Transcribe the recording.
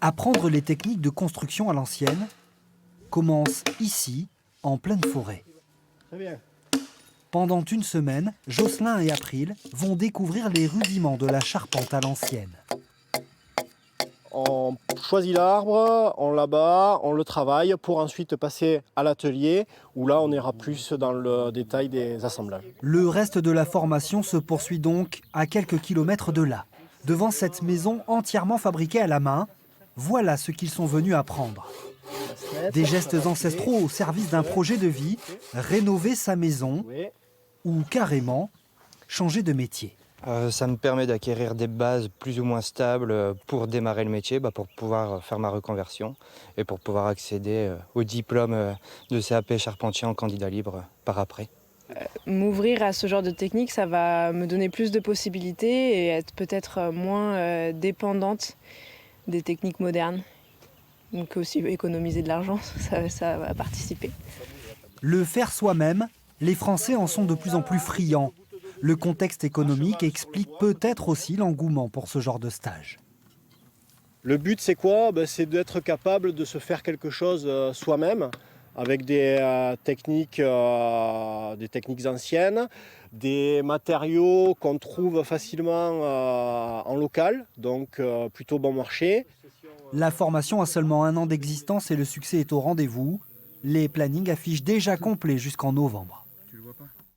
Apprendre les techniques de construction à l'ancienne commence ici, en pleine forêt. Très bien. Pendant une semaine, Jocelyn et April vont découvrir les rudiments de la charpente à l'ancienne. On choisit l'arbre, on l'abat, on le travaille pour ensuite passer à l'atelier où là on ira plus dans le détail des assemblages. Le reste de la formation se poursuit donc à quelques kilomètres de là. Devant cette maison entièrement fabriquée à la main, voilà ce qu'ils sont venus apprendre. Des gestes ancestraux au service d'un projet de vie, rénover sa maison ou carrément changer de métier. Ça me permet d'acquérir des bases plus ou moins stables pour démarrer le métier, pour pouvoir faire ma reconversion et pour pouvoir accéder au diplôme de CAP charpentier en candidat libre par après. M'ouvrir à ce genre de technique, ça va me donner plus de possibilités et être peut-être moins dépendante des techniques modernes. Donc aussi économiser de l'argent, ça va participer. Le faire soi-même, les Français en sont de plus en plus friands. Le contexte économique explique peut-être aussi l'engouement pour ce genre de stage. Le but c'est quoi? C'est d'être capable de se faire quelque chose soi-même avec des techniques anciennes, des matériaux qu'on trouve facilement en local, donc plutôt bon marché. La formation a seulement 1 an d'existence et le succès est au rendez-vous. Les plannings affichent déjà complets jusqu'en novembre.